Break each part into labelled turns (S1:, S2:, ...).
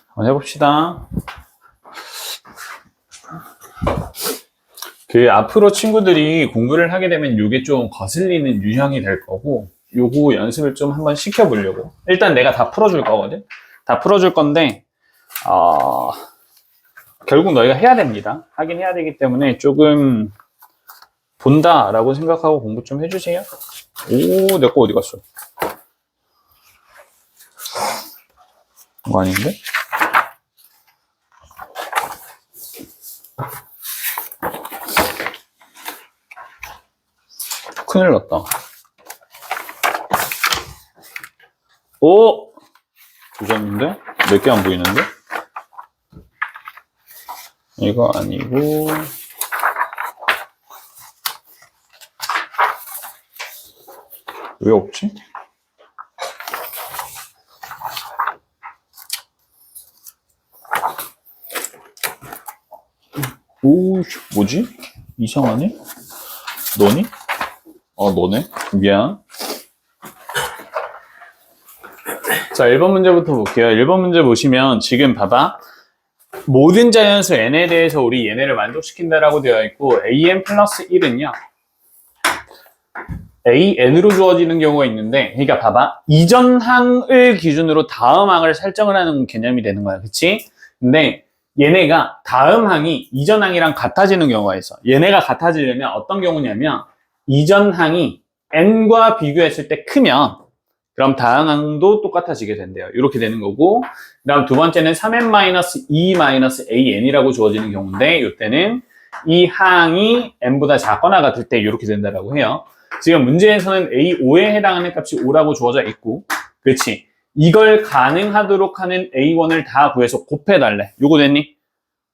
S1: 한번 해봅시다. 앞으로 친구들이 공부를 하게 되면 이게 좀 거슬리는 유형이 될 거고, 요거 연습을 좀 한번 시켜보려고. 일단 내가 다 풀어줄 거거든? 다 풀어줄 건데, 결국 너희가 해야 됩니다. 하긴 해야 되기 때문에 조금 본다라고 생각하고 공부 좀 해주세요. 오, 내 거 어디 갔어? 이거 아닌데? 큰일 났다. 오! 조졌는데? 몇 개 안 보이는데? 이거 아니고. 왜 없지? 오, 뭐지? 이상하네? 너니? 너네? 미안. 자, 1번 문제부터 볼게요. 1번 문제 보시면 지금 봐봐. 모든 자연수 n에 대해서 우리 얘네를 만족시킨다라고 되어 있고 an 플러스 1은요. an으로 주어지는 경우가 있는데, 그러니까 봐봐. 이전 항을 기준으로 다음 항을 설정을 하는 개념이 되는 거야. 그치? 근데 얘네가 다음 항이 이전 항이랑 같아지는 경우가 있어. 얘네가 같아지려면 어떤 경우냐면 이전 항이 n과 비교했을 때 크면 그럼 다음 항도 똑같아지게 된대요. 이렇게 되는 거고, 그 다음 두 번째는 3n-2-an이라고 주어지는 경우인데, 이때는 이 항이 n보다 작거나 같을 때 이렇게 된다라고 해요. 지금 문제에서는 A5에 해당하는 값이 5라고 주어져 있고, 그렇지? 이걸 가능하도록 하는 A1을 다 구해서 곱해달래. 요거 됐니?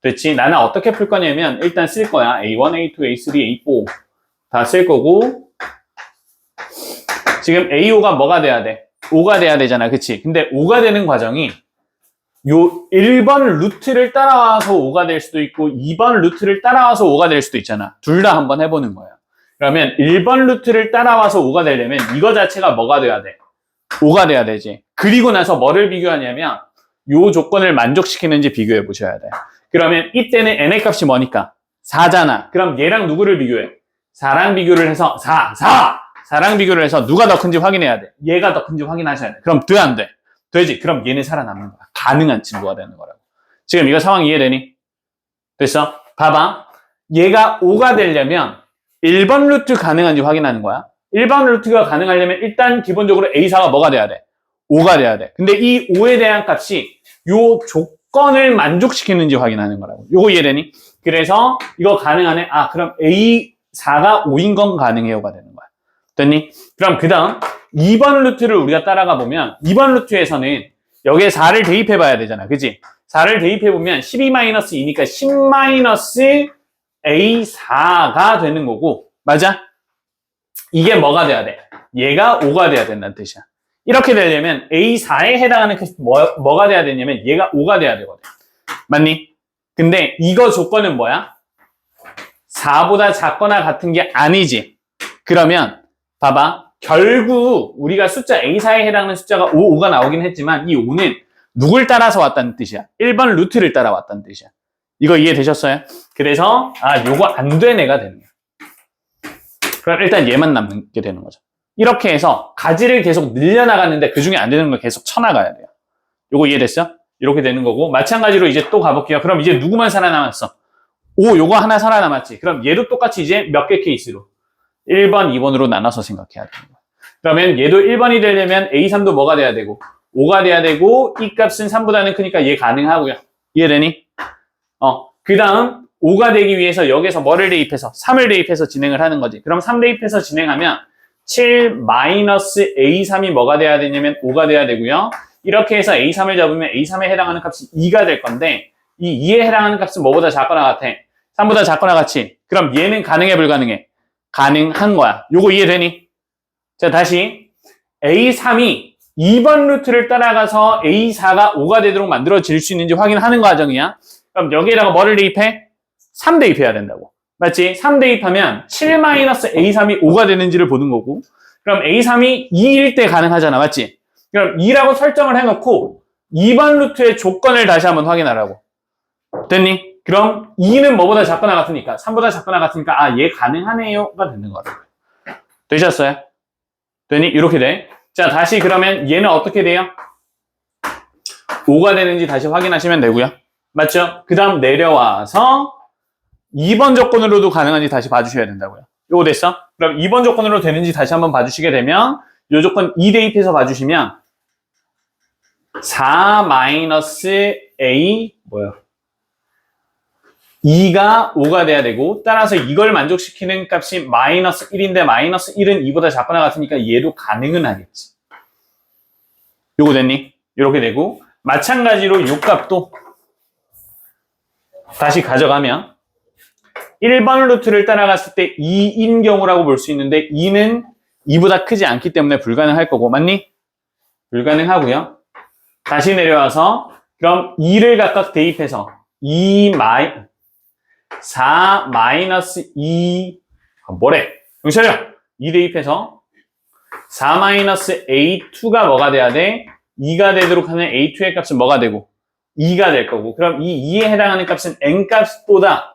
S1: 됐지? 나는 어떻게 풀 거냐면 일단 쓸 거야. A1, A2, A3, A4 다 쓸 거고, 지금 A5가 뭐가 돼야 돼? 5가 돼야 되잖아. 그치? 근데 5가 되는 과정이 요 1번 루트를 따라와서 5가 될 수도 있고 2번 루트를 따라와서 5가 될 수도 있잖아. 둘 다 한번 해보는 거야. 그러면 1번 루트를 따라와서 5가 되려면 이거 자체가 뭐가 돼야 돼? 5가 돼야 되지. 그리고 나서 뭐를 비교하냐면 요 조건을 만족시키는지 비교해 보셔야 돼. 그러면 이때는 n의 값이 뭐니까? 4잖아. 그럼 얘랑 누구를 비교해? 4랑 비교를 해서 4랑 비교를 해서 누가 더 큰지 확인해야 돼. 얘가 더 큰지 확인하셔야 돼. 그럼 돼, 안 돼? 되지. 그럼 얘는 살아남는 거야. 가능한 친구가 되는 거라고. 지금 이거 상황 이해되니? 됐어? 봐봐. 얘가 5가 되려면 1번 루트 가능한지 확인하는 거야. 1번 루트가 가능하려면 일단 기본적으로 A4가 뭐가 돼야 돼? 5가 돼야 돼. 근데 이 5에 대한 값이 요 조건을 만족시키는지 확인하는 거라고. 요거 이해되니? 그래서 이거 가능하네. 그럼 A4가 5인 건 가능해요가 되는 거야. 됐니? 그럼 그 다음 2번 루트를 우리가 따라가 보면 2번 루트에서는 여기에 4를 대입해 봐야 되잖아. 그치? 4를 대입해 보면 12-2니까 10-A4가 되는 거고, 맞아? 이게 뭐가 돼야 돼? 얘가 5가 돼야 된다는 뜻이야. 이렇게 되려면 A4에 해당하는 값이 뭐가 돼야 되냐면 얘가 5가 돼야 되거든. 맞니? 근데 이거 조건은 뭐야? 4보다 작거나 같은 게 아니지. 그러면 봐봐. 결국 우리가 숫자 A4에 해당하는 숫자가 5가 나오긴 했지만 이 5는 누굴 따라서 왔다는 뜻이야? 1번 루트를 따라왔다는 뜻이야. 이거 이해되셨어요? 그래서 요거 안 된 애가 되는 거야. 그럼 일단 얘만 남게 되는 거죠. 이렇게 해서 가지를 계속 늘려나갔는데 그중에 안 되는 걸 계속 쳐나가야 돼요. 요거 이해됐어? 이렇게 되는 거고, 마찬가지로 이제 또 가볼게요. 그럼 이제 누구만 살아남았어? 요거 하나 살아남았지. 그럼 얘도 똑같이 이제 몇 개 케이스로? 1번, 2번으로 나눠서 생각해야 되는 거야. 그러면 얘도 1번이 되려면 A3도 뭐가 돼야 되고 5가 돼야 되고, 이 값은 3보다는 크니까 얘 가능하고요. 이해되니? 그 다음 5가 되기 위해서 여기서 뭐를 대입해서? 3을 대입해서 진행을 하는 거지. 그럼 3 대입해서 진행하면 7-A3이 뭐가 돼야 되냐면 5가 돼야 되고요. 이렇게 해서 A3을 잡으면 A3에 해당하는 값이 2가 될 건데, 이 2에 해당하는 값은 뭐보다 작거나 같아? 3보다 작거나 같이. 그럼 얘는 가능해, 불가능해? 가능한 거야. 요거 이해되니? 자, 다시 A3이 2번 루트를 따라가서 A4가 5가 되도록 만들어질 수 있는지 확인하는 과정이야. 그럼 여기에다가 뭐를 대입해? 3 대입해야 된다고. 맞지? 3 대입하면 7-A3이 5가 되는지를 보는 거고, 그럼 A3이 2일 때 가능하잖아. 맞지? 그럼 2라고 설정을 해놓고 2번 루트의 조건을 다시 한번 확인하라고. 됐니? 그럼 2는 뭐보다 작거나 같으니까 3보다 작거나 같으니까 아, 얘 가능하네요가 되는 거라고. 되셨어요? 됐니? 이렇게 돼. 자, 다시 그러면 얘는 어떻게 돼요? 5가 되는지 다시 확인하시면 되고요. 맞죠? 그 다음 내려와서 2번 조건으로도 가능한지 다시 봐주셔야 된다고요. 요거 됐어? 그럼 2번 조건으로 되는지 다시 한번 봐주시게 되면 요 조건 2 대입해서 봐주시면 4-A 뭐야? 2가 5가 돼야 되고 따라서 이걸 만족시키는 값이 마이너스 1인데 마이너스 1은 2보다 작거나 같으니까 얘도 가능은 하겠지. 요거 됐니? 이렇게 되고 마찬가지로 요 값도 다시 가져가면 1번 루트를 따라갔을 때 2인 경우라고 볼 수 있는데 2는 2보다 크지 않기 때문에 불가능할 거고 맞니? 불가능하고요. 다시 내려와서 그럼 2를 각각 대입해서 4 마이너스 2 뭐래? 정신 차려! 2 대입해서 4 마이너스 A2가 뭐가 돼야 돼? 2가 되도록 하는 A2의 값은 뭐가 되고? 2가 될 거고 그럼 이 2에 해당하는 값은 N값보다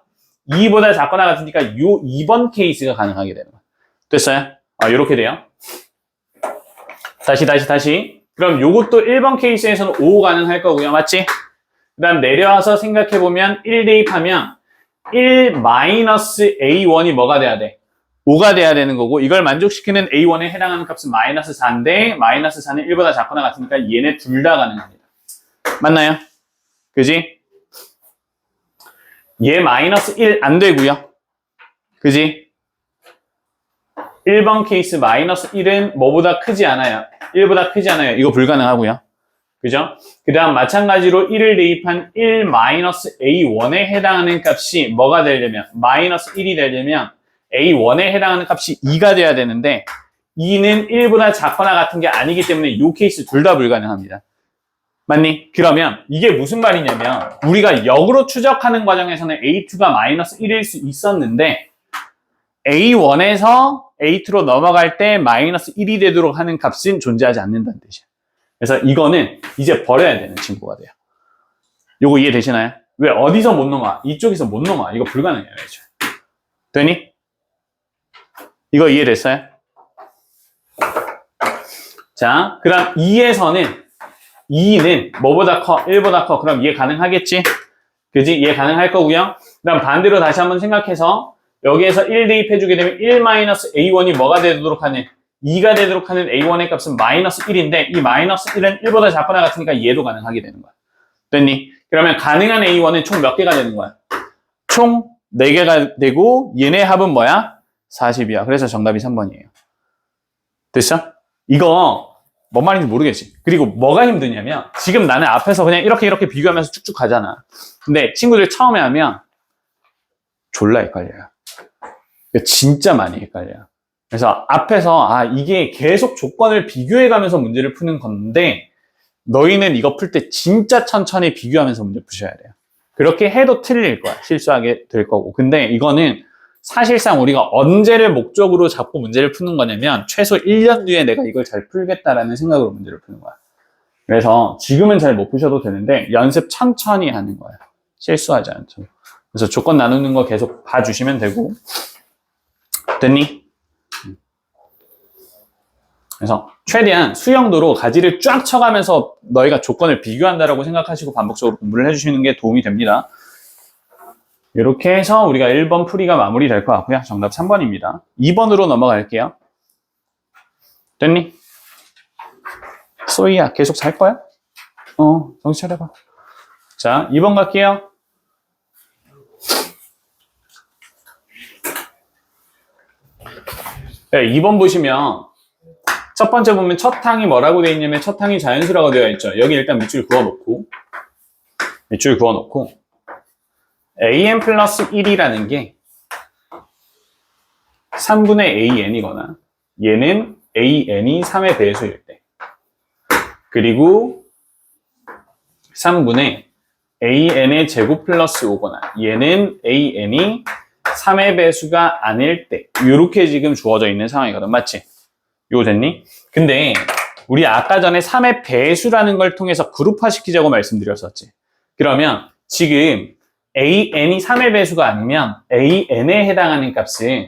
S1: 2보다 작거나 같으니까 요 2번 케이스가 가능하게 되는 거야. 됐어요? 요렇게 돼요. 다시. 그럼 요것도 1번 케이스에서는 5 가능할 거고요. 맞지? 그 다음 내려와서 생각해보면 1 대입하면 1 마이너스 A1이 뭐가 돼야 돼? 5가 돼야 되는 거고 이걸 만족시키는 A1에 해당하는 값은 마이너스 4인데 마이너스 4는 1보다 작거나 같으니까 얘네 둘 다 가능합니다. 맞나요? 그지? 얘 마이너스 1 안 되고요. 그지? 1번 케이스 마이너스 1은 뭐보다 크지 않아요. 1보다 크지 않아요. 이거 불가능하고요. 그죠? 그 다음 마찬가지로 1을 대입한 1 마이너스 A1에 해당하는 값이 뭐가 되려면 마이너스 1이 되려면 A1에 해당하는 값이 2가 돼야 되는데 2는 1보다 작거나 같은 게 아니기 때문에 이 케이스 둘 다 불가능합니다. 맞니? 그러면 이게 무슨 말이냐면 우리가 역으로 추적하는 과정에서는 A2가 마이너스 1일 수 있었는데 A1에서 A2로 넘어갈 때 마이너스 1이 되도록 하는 값은 존재하지 않는다는 뜻이야. 그래서 이거는 이제 버려야 되는 친구가 돼요. 요거 이해되시나요? 왜 어디서 못 넘어와? 이쪽에서 못 넘어와. 이거 불가능해요. 그렇죠? 되니? 이거 이해됐어요? 자, 그 다음 2는 뭐보다 커? 1보다 커. 그럼 얘 가능하겠지? 그지? 얘 가능할 거고요. 그 다음 반대로 다시 한번 생각해서 여기에서 1 대입해주게 되면 1-A1이 뭐가 되도록 하는 2가 되도록 하는 A1의 값은 마이너스 1인데 이 마이너스 1은 1보다 작거나 같으니까 얘도 가능하게 되는 거야. 됐니? 그러면 가능한 A1은 총 몇 개가 되는 거야? 총 4개가 되고 얘네 합은 뭐야? 40이야. 그래서 정답이 3번이에요. 됐어? 이거 뭔 말인지 모르겠지. 그리고 뭐가 힘드냐면 지금 나는 앞에서 그냥 이렇게 비교하면서 쭉쭉 가잖아. 근데 친구들 처음에 하면 졸라 헷갈려요. 진짜 많이 헷갈려요. 그래서 앞에서 이게 계속 조건을 비교해가면서 문제를 푸는 건데 너희는 이거 풀 때 진짜 천천히 비교하면서 문제 푸셔야 돼요. 그렇게 해도 틀릴 거야. 실수하게 될 거고. 근데 이거는 사실상 우리가 언제를 목적으로 잡고 문제를 푸는 거냐면 최소 1년 뒤에 내가 이걸 잘 풀겠다라는 생각으로 문제를 푸는 거야. 그래서 지금은 잘 못 푸셔도 되는데 연습 천천히 하는 거야. 실수하지 않죠. 그래서 조건 나누는 거 계속 봐주시면 되고. 됐니? 그래서 최대한 수영도로 가지를 쫙 쳐가면서 너희가 조건을 비교한다라고 생각하시고 반복적으로 공부를 해주시는 게 도움이 됩니다. 이렇게 해서 우리가 1번 풀이가 마무리될 것 같고요. 정답 3번입니다. 2번으로 넘어갈게요. 됐니? 소희야, 계속 잘 거야? 정신 차려봐. 자, 2번 갈게요. 네, 2번 보시면 첫 번째 보면 첫 항이 뭐라고 되어 있냐면 첫 항이 자연수라고 되어 있죠. 여기 일단 밑줄 그어놓고 an 플러스 1이라는 게 3분의 an이거나 얘는 an이 3의 배수일 때 그리고 3분의 an의 제곱 플러스 5거나 얘는 an이 3의 배수가 아닐 때 이렇게 지금 주어져 있는 상황이거든. 맞지? 이거 됐니? 근데 우리 아까 전에 3의 배수라는 걸 통해서 그룹화 시키자고 말씀드렸었지. 그러면 지금 AN이 3의 배수가 아니면 AN에 해당하는 값은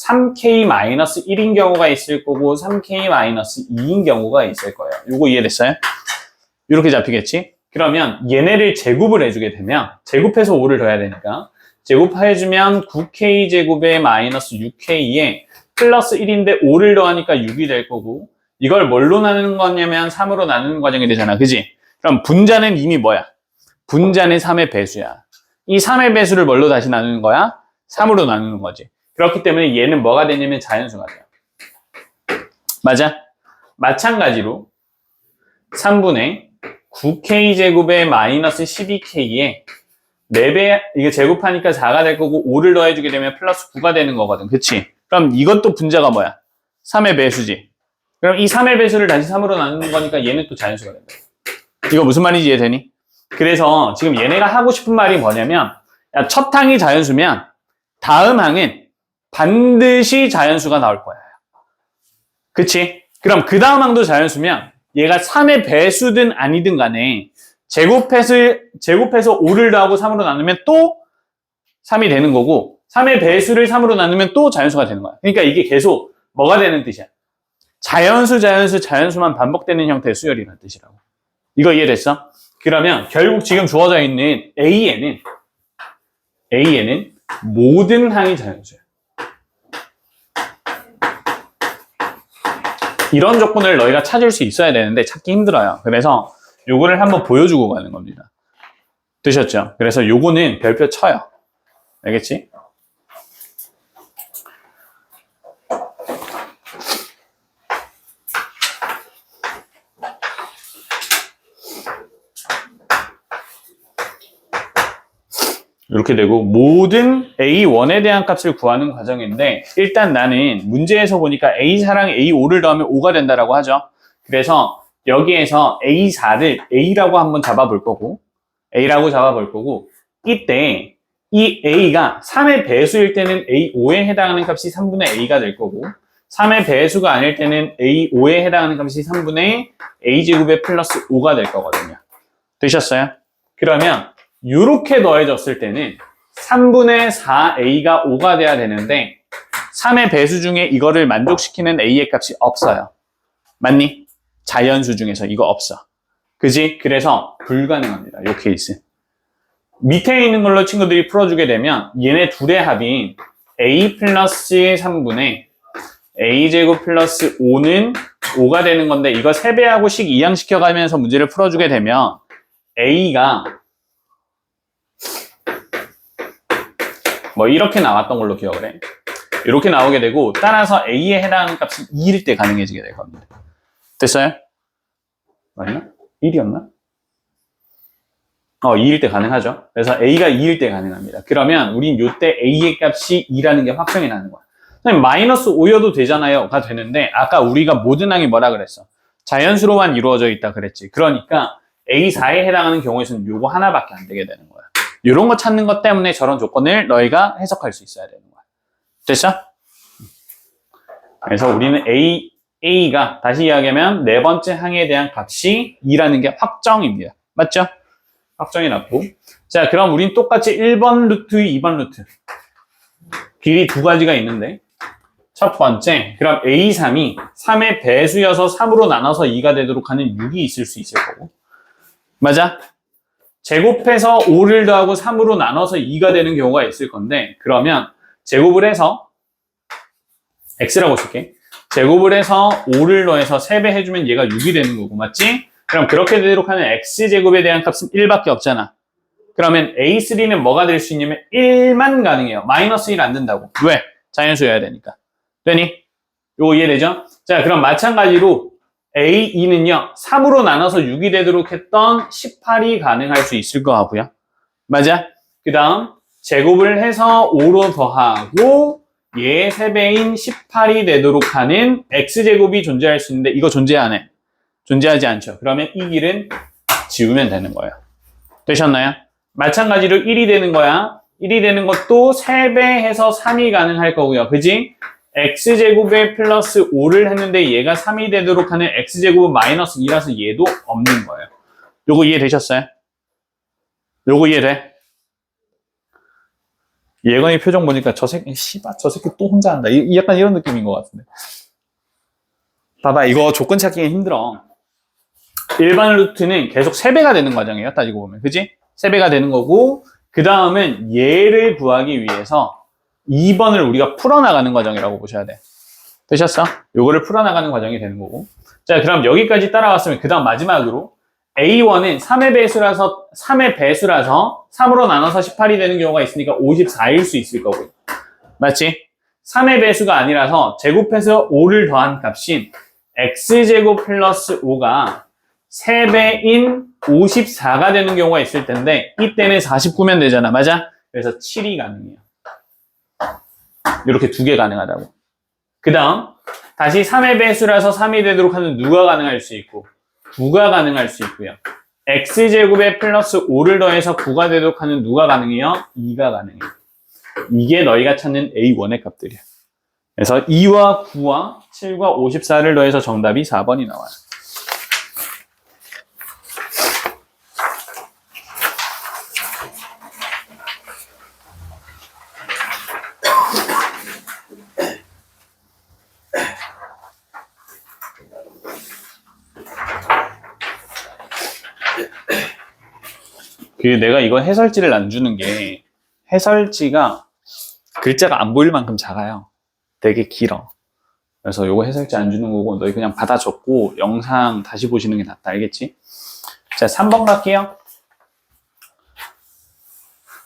S1: 3K-1인 경우가 있을 거고 3K-2인 경우가 있을 거예요. 요거 이해됐어요? 이렇게 잡히겠지? 그러면 얘네를 제곱을 해주게 되면 제곱해서 5를 더해야 되니까 제곱해주면 9K제곱에 마이너스 6K에 플러스 1인데 5를 더하니까 6이 될 거고 이걸 뭘로 나누는 거냐면 3으로 나누는 과정이 되잖아. 그지? 그럼 분자는 이미 뭐야? 분자는 3의 배수야. 이 3의 배수를 뭘로 다시 나누는 거야? 3으로 나누는 거지. 그렇기 때문에 얘는 뭐가 되냐면 자연수가 돼요. 맞아? 마찬가지로 3분의 9K제곱에 마이너스 12K에 4배, 이게 제곱하니까 4가 될 거고 5를 더해주게 되면 플러스 9가 되는 거거든. 그치? 그럼 이것도 분자가 뭐야? 3의 배수지. 그럼 이 3의 배수를 다시 3으로 나누는 거니까 얘는 또 자연수가 된다. 이거 무슨 말인지 이해되니? 그래서 지금 얘네가 하고 싶은 말이 뭐냐면 야, 첫 항이 자연수면 다음 항은 반드시 자연수가 나올 거야. 그치? 그럼 그 다음 항도 자연수면 얘가 3의 배수든 아니든 간에 제곱해서 5를 더하고 3으로 나누면 또 3이 되는 거고 3의 배수를 3으로 나누면 또 자연수가 되는 거야. 그러니까 이게 계속 뭐가 되는 뜻이야? 자연수만 반복되는 형태의 수열이라는 뜻이라고. 이거 이해됐어? 그러면 결국 지금 주어져 있는 A에는 모든 항이 자연수야. 이런 조건을 너희가 찾을 수 있어야 되는데 찾기 힘들어요. 그래서 요거를 한번 보여주고 가는 겁니다. 되셨죠? 그래서 요거는 별표 쳐요. 알겠지? 이렇게 되고 모든 A1에 대한 값을 구하는 과정인데 일단 나는 문제에서 보니까 A4랑 A5를 더하면 5가 된다라고 하죠. 그래서 여기에서 A4를 A라고 한번 잡아볼 거고 이때 이 A가 3의 배수일 때는 A5에 해당하는 값이 3분의 A가 될 거고 3의 배수가 아닐 때는 A5에 해당하는 값이 3분의 A제곱에 플러스 5가 될 거거든요. 되셨어요? 그러면 이렇게 더해졌을 때는 3분의 4A가 5가 돼야 되는데 3의 배수 중에 이거를 만족시키는 A의 값이 없어요. 맞니? 자연수 중에서 이거 없어. 그지? 그래서 불가능합니다. 이 케이스. 밑에 있는 걸로 친구들이 풀어주게 되면 얘네 둘의 합인 A 플러스 3분의 A제곱 플러스 5는 5가 되는 건데 이거 3배하고 식 이항시켜가면서 문제를 풀어주게 되면 A가 뭐 이렇게 나왔던 걸로 기억을 해. 이렇게 나오게 되고 따라서 A에 해당하는 값이 2일 때 가능해지게 될 겁니다. 됐어요? 맞나? 1이었나? 2일 때 가능하죠. 그래서 A가 2일 때 가능합니다. 그러면 우린 이때 A의 값이 2라는 게 확정이 나는 거야. 마이너스 5여도 되잖아요. 가 되는데 아까 우리가 모든 항이 뭐라 그랬어? 자연수로만 이루어져 있다 그랬지. 그러니까 A4에 해당하는 경우에서는 요거 하나밖에 안 되게 되는 거야. 이런 거 찾는 것 때문에 저런 조건을 너희가 해석할 수 있어야 되는 거야. 됐어? 그래서 우리는 A가 다시 이야기하면 네 번째 항에 대한 값이 2라는 게 확정입니다. 맞죠? 확정이 났고. 자, 그럼 우린 똑같이 1번 루트, 2번 루트. 길이 두 가지가 있는데 첫 번째, 그럼 A3이 3의 배수여서 3으로 나눠서 2가 되도록 하는 6이 있을 수 있을 거고. 맞아? 제곱해서 5를 더하고 3으로 나눠서 2가 되는 경우가 있을 건데 그러면 제곱을 해서 X라고 쓸게. 제곱을 해서 5를 더해서 3배 해주면 얘가 6이 되는 거고 맞지? 그럼 그렇게 되도록 하는 X제곱에 대한 값은 1밖에 없잖아. 그러면 A3는 뭐가 될 수 있냐면 1만 가능해요. 마이너스 1 안 된다고. 왜? 자연수여야 되니까. 되니? 요거 이해되죠? 자, 그럼 마찬가지로 A2는요, 3으로 나눠서 6이 되도록 했던 18이 가능할 수 있을 거 같고요. 맞아? 그 다음, 제곱을 해서 5로 더하고, 얘의 3배인 18이 되도록 하는 X제곱이 존재할 수 있는데, 이거 존재 안 해. 존재하지 않죠. 그러면 이 길은 지우면 되는 거예요. 되셨나요? 마찬가지로 1이 되는 거야. 1이 되는 것도 3배 해서 3이 가능할 거고요. 그지? x제곱에 플러스 5를 했는데 얘가 3이 되도록 하는 x제곱은 마이너스 2라서 얘도 없는 거예요. 요거 이해되셨어요? 요거 이해돼? 예건이 표정 보니까 저 새끼 또 혼자 한다. 약간 이런 느낌인 것 같은데. 봐봐, 이거 조건 찾기가 힘들어. 일반 루트는 계속 3배가 되는 과정이에요. 따지고 보면. 그지? 3배가 되는 거고, 그 다음은 얘를 구하기 위해서 2번을 우리가 풀어나가는 과정이라고 보셔야 돼. 되셨어? 요거를 풀어나가는 과정이 되는 거고. 자, 그럼 여기까지 따라왔으면 그 다음 마지막으로 A1은 3의 배수라서 3으로 나눠서 18이 되는 경우가 있으니까 54일 수 있을 거고요. 맞지? 3의 배수가 아니라서 제곱해서 5를 더한 값인 x제곱 플러스 5가 3배인 54가 되는 경우가 있을 텐데 이때는 49면 되잖아. 맞아? 그래서 7이 가능해요. 이렇게 2개 가능하다고. 그 다음 다시 3의 배수라서 3이 되도록 하는 누가 가능할 수 있고 9가 가능할 수 있고요. x제곱에 플러스 5를 더해서 9가 되도록 하는 누가 가능해요? 2가 가능해요. 이게 너희가 찾는 A1의 값들이야. 그래서 2와 9와 7과 54를 더해서 정답이 4번이 나와요. 내가 이거 해설지를 안 주는 게 해설지가 글자가 안 보일 만큼 작아요. 되게 길어. 그래서 이거 해설지 안 주는 거고 너희 그냥 받아 적고 영상 다시 보시는 게 낫다. 알겠지? 자, 3번 갈게요.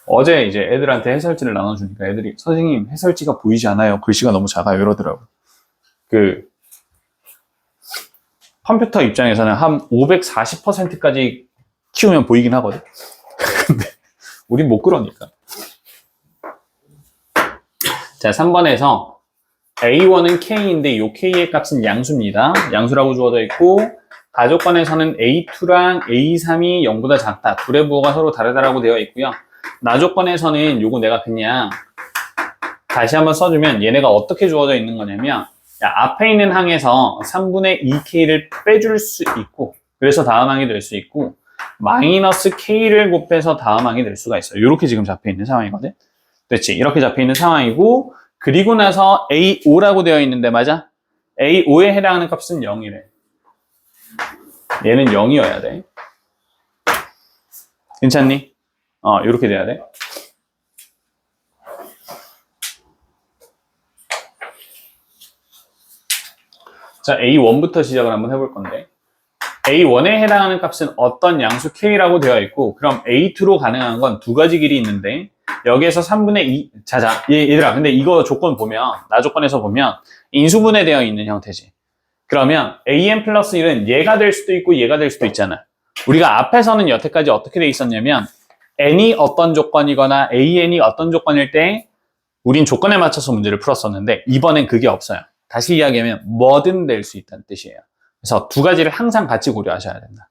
S1: 어제 이제 애들한테 해설지를 나눠주니까 애들이 선생님 해설지가 보이지 않아요. 글씨가 너무 작아요. 이러더라고. 컴퓨터 입장에서는 한 540%까지 키우면 보이긴 하거든. 근데 우린 못 그러니까. 자, 3번에서 A1은 K인데 이 K의 값은 양수입니다. 양수라고 주어져 있고 가조건에서는 A2랑 A3이 0보다 작다. 둘의 부호가 서로 다르다라고 되어 있고요. 나조건에서는 요거 내가 그냥 다시 한번 써주면 얘네가 어떻게 주어져 있는 거냐면 앞에 있는 항에서 3분의 2K를 빼줄 수 있고 그래서 다음 항이 될 수 있고 마이너스 K를 곱해서 다음 항이 될 수가 있어요. 이렇게 지금 잡혀있는 상황이거든. 됐지? 이렇게 잡혀있는 상황이고 그리고 나서 A5라고 되어 있는데 맞아? A5에 해당하는 값은 0이래. 얘는 0이어야 돼. 괜찮니? 이렇게 돼야 돼. 자, A1부터 시작을 한번 해볼 건데 A1에 해당하는 값은 어떤 양수 K라고 되어 있고 그럼 A2로 가능한 건 두 가지 길이 있는데 여기에서 3분의 2 자자 얘들아 근데 이거 조건 보면 나조건에서 보면 인수분해되어 있는 형태지. 그러면 AN 플러스 1은 얘가 될 수도 있고 얘가 될 수도 있잖아. 우리가 앞에서는 여태까지 어떻게 돼 있었냐면 N이 어떤 조건이거나 AN이 어떤 조건일 때 우린 조건에 맞춰서 문제를 풀었었는데 이번엔 그게 없어요. 다시 이야기하면 뭐든 될 수 있다는 뜻이에요. 그래서 두 가지를 항상 같이 고려하셔야 된다.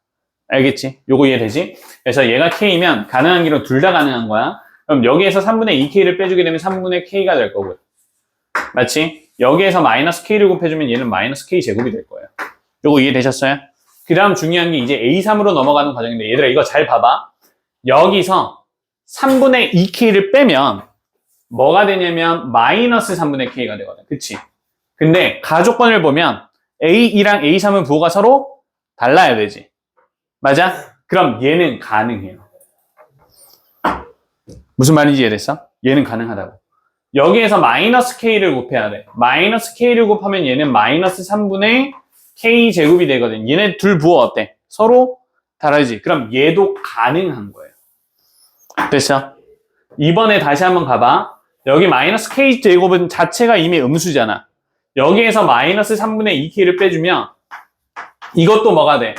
S1: 알겠지? 요거 이해되지? 그래서 얘가 K면 가능한 길은 둘 다 가능한 거야. 그럼 여기에서 3분의 2K를 빼주게 되면 3분의 K가 될 거고요. 맞지? 여기에서 마이너스 K를 곱해주면 얘는 마이너스 K 제곱이 될 거예요. 요거 이해되셨어요? 그 다음 중요한 게 이제 A3으로 넘어가는 과정인데 얘들아 이거 잘 봐봐. 여기서 3분의 2K를 빼면 뭐가 되냐면 마이너스 3분의 K가 되거든. 그치? 근데 가조건을 보면 A2랑 A3은 부호가 서로 달라야 되지. 맞아? 그럼 얘는 가능해요. 무슨 말인지 이해됐어? 얘는 가능하다고. 여기에서 마이너스 K를 곱해야 돼. 마이너스 K를 곱하면 얘는 마이너스 3분의 K 제곱이 되거든. 얘네 둘 부호 어때? 서로 다르지? 그럼 얘도 가능한 거예요. 됐어? 이번에 다시 한번 가봐. 여기 마이너스 K 제곱은 자체가 이미 음수잖아. 여기에서 마이너스 3분의 2K를 빼주면 이것도 뭐가 돼?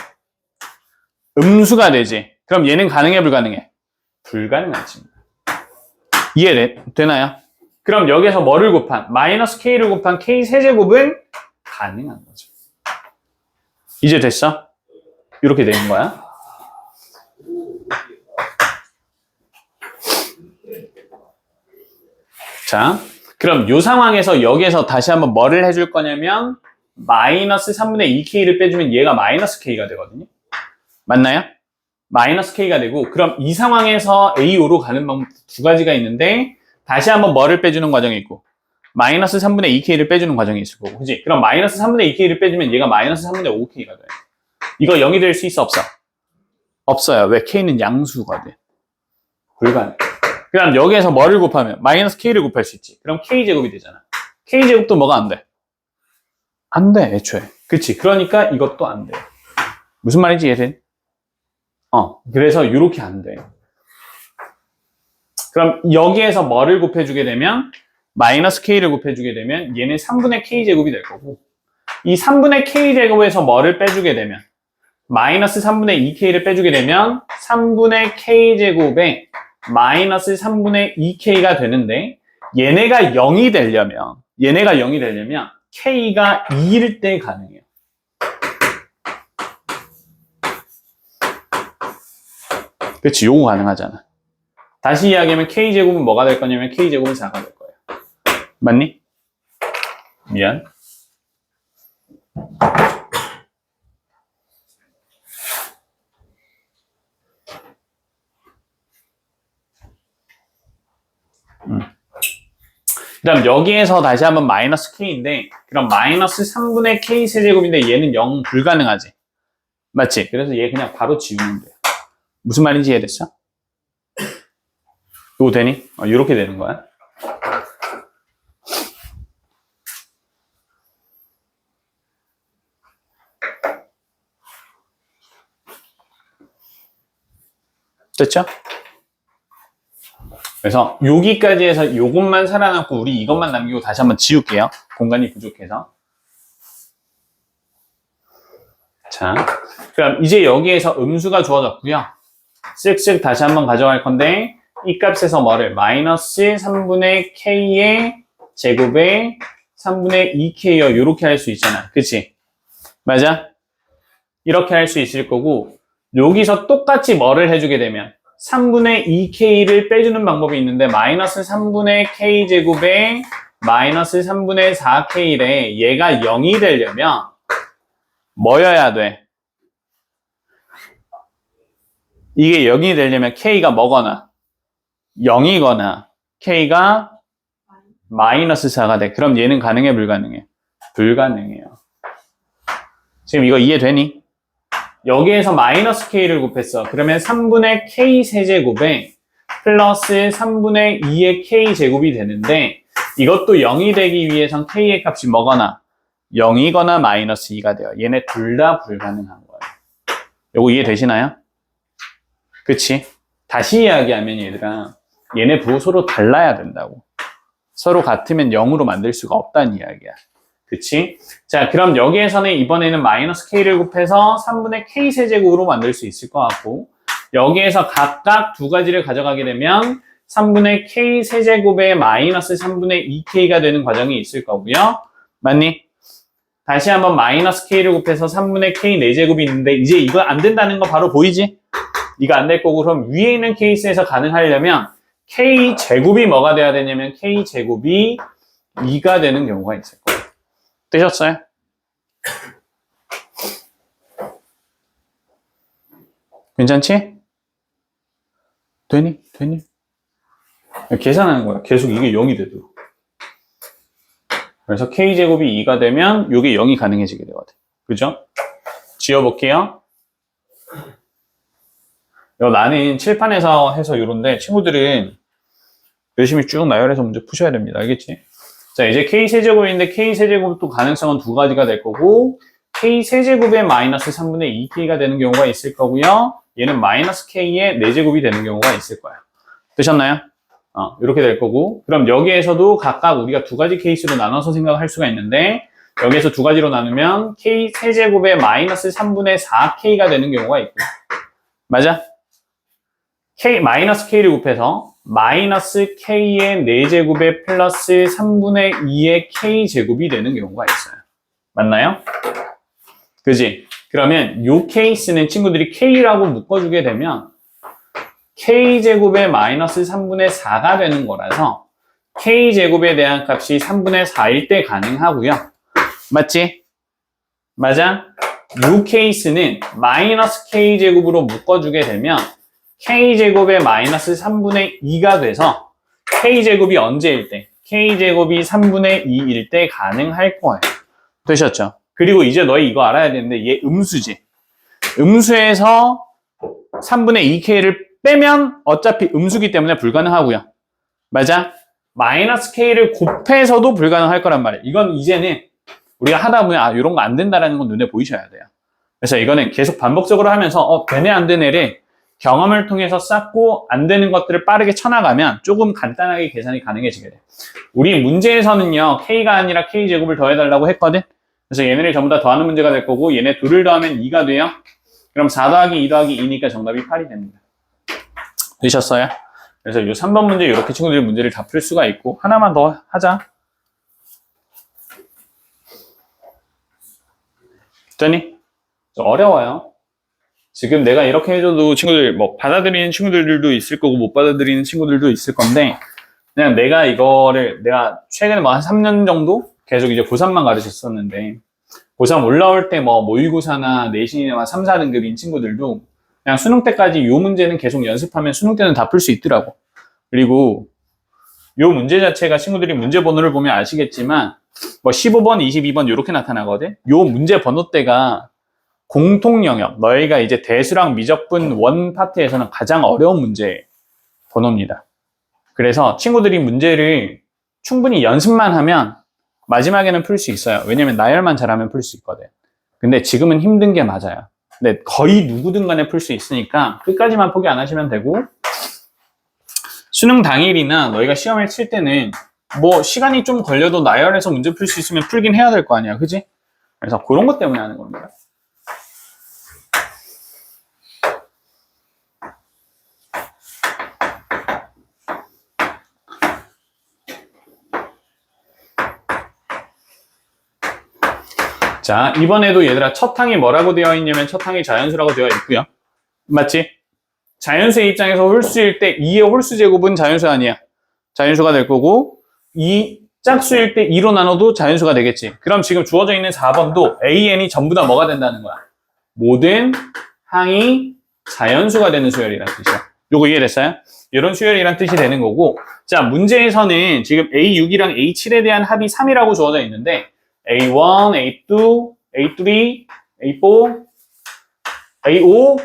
S1: 음수가 되지. 그럼 얘는 가능해, 불가능해? 불가능하지. 이해되나요? 그럼 여기서 뭐를 곱한? 마이너스 K를 곱한 K 세제곱은 가능한 거죠. 이제 됐어? 이렇게 되는 거야. 자, 그럼 이 상황에서 여기에서 다시 한번 뭐를 해줄 거냐면 마이너스 3분의 2k를 빼주면 얘가 마이너스 k가 되거든요. 맞나요? 마이너스 k가 되고 그럼 이 상황에서 A5로 가는 방법 두 가지가 있는데 다시 한번 뭐를 빼주는 과정이 있고 마이너스 3분의 2k를 빼주는 과정이 있을 거고 그치? 그럼 마이너스 3분의 2k를 빼주면 얘가 마이너스 3분의 5k가 돼. 이거 0이 될 수 있어 없어? 없어요. 왜? k는 양수가 돼. 불가능. 그럼 여기에서 뭐를 곱하면 마이너스 k를 곱할 수 있지. 그럼 k제곱이 되잖아. k제곱도 뭐가 안 돼? 안 돼, 애초에. 그치? 그러니까 이것도 안 돼. 무슨 말인지 이해돼? 그래서 이렇게 안 돼. 그럼 여기에서 뭐를 곱해주게 되면 마이너스 k를 곱해주게 되면 얘는 3분의 k제곱이 될 거고 이 3분의 k제곱에서 뭐를 빼주게 되면 마이너스 3분의 2k를 빼주게 되면 3분의 k제곱에 마이너스 3분의 2k가 되는데 얘네가 0이 되려면 k가 2일 때 가능해요. 그치, 요거 가능하잖아. 다시 이야기하면 k제곱은 뭐가 될 거냐면 k제곱은 4가 될 거예요. 맞니? 미안. 그 다음 여기에서 다시 한번 마이너스 k인데 그럼 마이너스 3분의 k 세제곱인데 얘는 0 불가능하지. 맞지? 그래서 얘 그냥 바로 지우면 돼요. 무슨 말인지 이해됐어? 이거 되니? 이렇게 되는 거야. 됐죠? 그래서 여기까지 해서 요것만 살아남고 우리 이것만 남기고 다시 한번 지울게요. 공간이 부족해서. 자, 그럼 이제 여기에서 음수가 주어졌고요. 쓱쓱 다시 한번 가져갈 건데 이 값에서 뭐를? 마이너스 3분의 k의 제곱에 3분의 2k요. 이렇게 할 수 있잖아. 그치? 맞아? 이렇게 할 수 있을 거고 여기서 똑같이 뭐를 해주게 되면 3분의 2k를 빼주는 방법이 있는데 마이너스 3분의 k제곱에 마이너스 3분의 4k래 얘가 0이 되려면 뭐여야 돼? 이게 0이 되려면 k가 뭐거나 0이거나 k가 마이너스 4가 돼. 그럼 얘는 가능해 불가능해? 불가능해요. 지금 이거 이해되니? 여기에서 마이너스 k를 곱했어. 그러면 3분의 k 세제곱에 플러스 3분의 2의 k 제곱이 되는데 이것도 0이 되기 위해선 k의 값이 뭐거나 0이거나 마이너스 2가 돼요. 얘네 둘 다 불가능한 거예요. 요거 이해되시나요? 그치? 다시 이야기하면 얘들아 얘네 부호 서로 달라야 된다고. 서로 같으면 0으로 만들 수가 없다는 이야기야. 그치? 자, 그럼 여기에서는 이번에는 마이너스 k를 곱해서 3분의 k 세제곱으로 만들 수 있을 것 같고 여기에서 각각 두 가지를 가져가게 되면 3분의 k 세제곱에 마이너스 3분의 2k가 되는 과정이 있을 거고요. 맞니? 다시 한번 마이너스 k를 곱해서 3분의 k 4제곱이 있는데 이제 이거 안 된다는 거 바로 보이지? 이거 안 될 거고 그럼 위에 있는 케이스에서 가능하려면 k 제곱이 뭐가 돼야 되냐면 k 제곱이 2가 되는 경우가 있을 거예요. 되셨어요? 괜찮지? 되니? 계산하는 거야. 계속 이게 0이 돼도. 그래서 k제곱이 2가 되면 이게 0이 가능해지게 되거든. 그죠? 지워볼게요. 나는 칠판에서 해서 이런데 친구들은 열심히 쭉 나열해서 문제 푸셔야 됩니다. 알겠지? 자, 이제 k세제곱인데 k세제곱도 가능성은 두 가지가 될 거고 k세제곱에 마이너스 3분의 2k가 되는 경우가 있을 거고요. 얘는 마이너스 k의 4제곱이 되는 경우가 있을 거야. 되셨나요? 이렇게 될 거고 그럼 여기에서도 각각 우리가 두 가지 케이스로 나눠서 생각할 수가 있는데 여기에서 두 가지로 나누면 k세제곱에 마이너스 3분의 4k가 되는 경우가 있고 맞아? 마이너스 k를 곱해서 마이너스 k의 4제곱에 플러스 3분의 2의 k제곱이 되는 경우가 있어요. 맞나요? 그지? 그러면 이 케이스는 친구들이 k라고 묶어주게 되면 k제곱에 마이너스 3분의 4가 되는 거라서 k제곱에 대한 값이 3분의 4일 때 가능하고요. 맞지? 맞아? 이 케이스는 마이너스 k제곱으로 묶어주게 되면 k제곱의 마이너스 3분의 2가 돼서 k제곱이 언제일 때? k제곱이 3분의 2일 때 가능할 거예요. 되셨죠? 그리고 이제 너희 이거 알아야 되는데 얘 음수지. 음수에서 3분의 2k를 빼면 어차피 음수기 때문에 불가능하고요. 맞아? 마이너스 k를 곱해서도 불가능할 거란 말이에요. 이건 이제는 우리가 하다 보면 이런 거 안 된다라는 건 눈에 보이셔야 돼요. 그래서 이거는 계속 반복적으로 하면서 되네 안 되네를 경험을 통해서 쌓고 안 되는 것들을 빠르게 쳐나가면 조금 간단하게 계산이 가능해지게 돼요. 우리 문제에서는요. k가 아니라 k제곱을 더해달라고 했거든. 그래서 얘네를 전부 다 더하는 문제가 될 거고 얘네 둘을 더하면 2가 돼요. 그럼 4 더하기 2 더하기 2니까 정답이 8이 됩니다. 되셨어요? 그래서 이 3번 문제 이렇게 친구들이 문제를 다 풀 수가 있고 하나만 더 하자. 됐니? 어려워요. 지금 내가 이렇게 해줘도 친구들 뭐 받아들이는 친구들도 있을 거고 못 받아들이는 친구들도 있을 건데 그냥 내가 이거를 내가 최근에 뭐 한 3년 정도 계속 이제 고3만 가르쳤었는데 고3 올라올 때 뭐 모의고사나 내신이나 3, 4등급인 친구들도 그냥 수능 때까지 요 문제는 계속 연습하면 수능 때는 다 풀 수 있더라고. 그리고 요 문제 자체가 친구들이 문제 번호를 보면 아시겠지만 뭐 15번, 22번 이렇게 나타나거든. 요 문제 번호대가 공통 영역, 너희가 이제 대수랑 미적분 원 파트에서는 가장 어려운 문제 번호입니다. 그래서 친구들이 문제를 충분히 연습만 하면 마지막에는 풀 수 있어요. 왜냐면 나열만 잘하면 풀 수 있거든. 근데 지금은 힘든 게 맞아요. 근데 거의 누구든 간에 풀 수 있으니까 끝까지만 포기 안 하시면 되고 수능 당일이나 너희가 시험을 칠 때는 뭐 시간이 좀 걸려도 나열해서 문제 풀 수 있으면 풀긴 해야 될 거 아니야. 그지? 그래서 그런 것 때문에 하는 겁니다. 자, 이번에도 얘들아 첫 항이 뭐라고 되어 있냐면 첫 항이 자연수라고 되어 있고요. 맞지? 자연수의 입장에서 홀수일 때 2의 홀수 제곱은 자연수 아니야. 자연수가 될 거고 2 짝수일 때 2로 나눠도 자연수가 되겠지. 그럼 지금 주어져 있는 4번도 AN이 전부 다 뭐가 된다는 거야? 모든 항이 자연수가 되는 수열이라는 뜻이야. 요거 이해됐어요? 이런 수열이란 뜻이 되는 거고 자, 문제에서는 지금 A6이랑 A7에 대한 합이 3이라고 주어져 있는데 A1, A2, A3, A4, A5,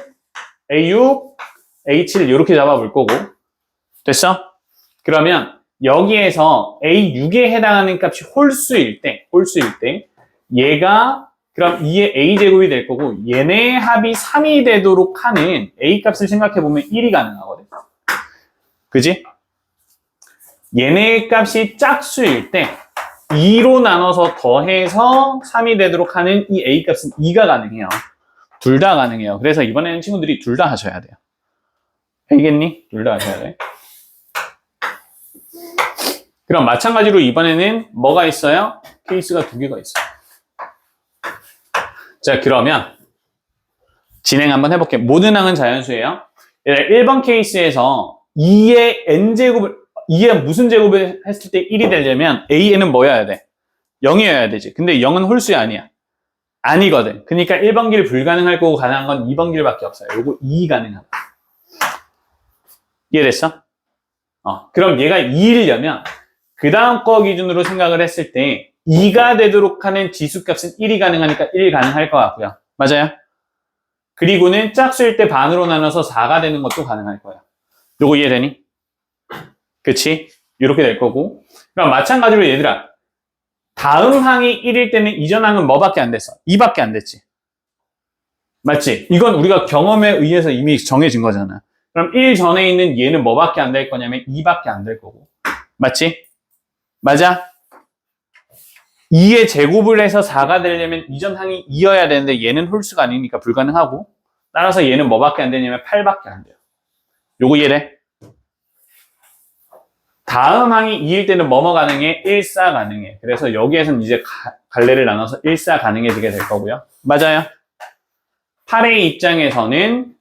S1: A6, A7 이렇게 잡아볼 거고 됐어? 그러면 여기에서 A6에 해당하는 값이 홀수일 때 얘가 그럼 2의 A제곱이 될 거고 얘네 합이 3이 되도록 하는 A 값을 생각해보면 1이 가능하거든. 그지? 얘네 값이 짝수일 때 2로 나눠서 더해서 3이 되도록 하는 이 A 값은 2가 가능해요. 둘 다 가능해요. 그래서 이번에는 친구들이 둘 다 하셔야 돼요. 알겠니? 둘 다 하셔야 돼. 그럼 마찬가지로 이번에는 뭐가 있어요? 케이스가 2개가 있어요. 자, 그러면 진행 한번 해볼게요. 모든 항은 자연수예요. 1번 케이스에서 2의 n제곱을 2의 무슨 제곱을 했을 때 1이 되려면 AN은 뭐여야 돼? 0이어야 되지. 근데 0은 홀수야 아니야. 아니거든. 그러니까 1번 길 불가능할 거고 가능한 건 2번 길밖에 없어요. 요거 2 가능한 거. 이해됐어? 그럼 얘가 2이려면 그 다음 거 기준으로 생각을 했을 때 2가 되도록 하는 지수값은 1이 가능하니까 1 가능할 것 같고요. 맞아요? 그리고는 짝수일 때 반으로 나눠서 4가 되는 것도 가능할 거예요. 요거 이해되니? 그치? 이렇게 될 거고. 그럼 마찬가지로 얘들아 다음 항이 1일 때는 이전 항은 뭐밖에 안 됐어? 2밖에 안 됐지. 맞지? 이건 우리가 경험에 의해서 이미 정해진 거잖아. 그럼 1 전에 있는 얘는 뭐밖에 안 될 거냐면 2밖에 안 될 거고. 맞지? 맞아? 2의 제곱을 해서 4가 되려면 이전 항이 2여야 되는데 얘는 홀수가 아니니까 불가능하고 따라서 얘는 뭐밖에 안 되냐면 8밖에 안 돼요. 요거 이해돼? 다음 항이 2일 때는 뭐뭐 가능해? 1, 4 가능해. 그래서 여기에서는 이제 갈래를 나눠서 1, 4 가능해지게 될 거고요. 맞아요? 8의 입장에서는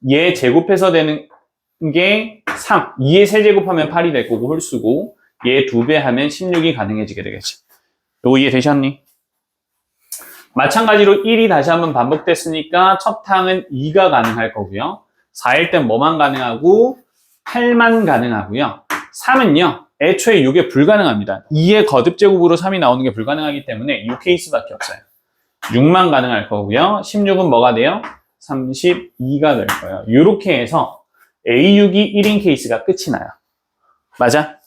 S1: 얘 제곱해서 되는 게 3. 2의 세제곱하면 8이 될 거고 홀수고 얘 2배 하면 16이 가능해지게 되겠지. 요거 이해되셨니? 마찬가지로 1이 다시 한번 반복됐으니까 첫 항은 2가 가능할 거고요. 4일 땐 뭐만 가능하고 8만 가능하고요. 3은요. 애초에 이게 불가능합니다. 2의 거듭제곱으로 3이 나오는 게 불가능하기 때문에 이 케이스밖에 없어요. 6만 가능할 거고요. 16은 뭐가 돼요? 32가 될 거예요. 이렇게 해서 A6이 1인 케이스가 끝이 나요. 맞아?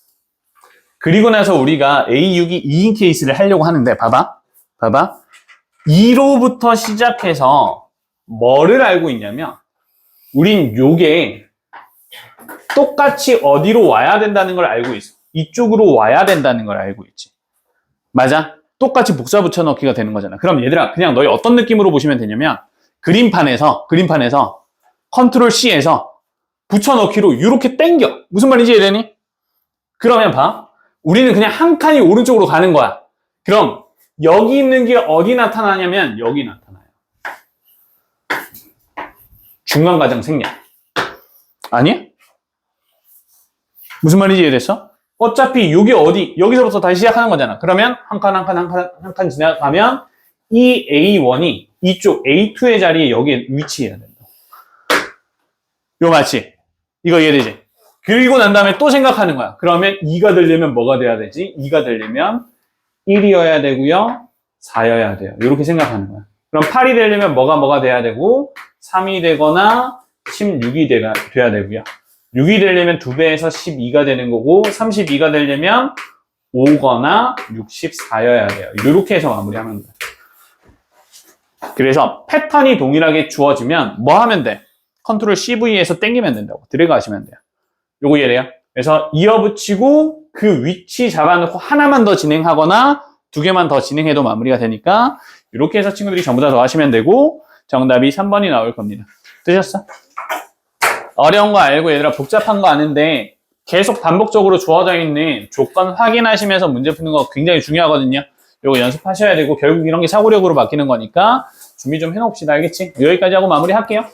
S1: 그리고 나서 우리가 A6이 2인 케이스를 하려고 하는데 봐봐. 2로부터 시작해서 뭐를 알고 있냐면 우린 요게 똑같이 어디로 와야 된다는 걸 알고 있어. 이쪽으로 와야 된다는 걸 알고 있지. 맞아? 똑같이 복사 붙여넣기가 되는 거잖아. 그럼 얘들아 그냥 너희 어떤 느낌으로 보시면 되냐면 그림판에서 컨트롤 C에서 붙여넣기로 이렇게 당겨. 무슨 말인지 이해되니? 그러면 봐. 우리는 그냥 한 칸이 오른쪽으로 가는 거야. 그럼 여기 있는 게 어디 나타나냐면 여기 나타나요. 중간과정 생략. 아니? 무슨 말인지 이해됐어? 어차피 이게 어디? 여기서부터 다시 시작하는 거잖아. 그러면 한 칸 지나가면 이 A1이 이쪽 A2의 자리에 여기에 위치해야 된다. 이거 맞지? 이거 이해되지? 그리고 난 다음에 또 생각하는 거야. 그러면 2가 되려면 뭐가 돼야 되지? 2가 되려면 1이어야 되고요. 4여야 돼요. 이렇게 생각하는 거야. 그럼 8이 되려면 뭐가 돼야 되고 3이 되거나 16이 돼야 되고요. 6이 되려면 2배에서 12가 되는 거고 32가 되려면 5거나 64여야 돼요. 이렇게 해서 마무리하면 돼. 그래서 패턴이 동일하게 주어지면 뭐 하면 돼? 컨트롤 CV에서 당기면 된다고. 드래그 하시면 돼요. 요거 이해돼요? 그래서 이어붙이고 그 위치 잡아놓고 하나만 더 진행하거나 2개만 더 진행해도 마무리가 되니까 이렇게 해서 친구들이 전부 다 더하시면 되고 정답이 3번이 나올 겁니다. 되셨어? 어려운 거 알고 얘들아 복잡한 거 아는데 계속 반복적으로 주어져 있는 조건 확인하시면서 문제 푸는 거 굉장히 중요하거든요. 요거 연습하셔야 되고 결국 이런 게 사고력으로 바뀌는 거니까 준비 좀 해놓읍시다. 알겠지? 여기까지 하고 마무리할게요.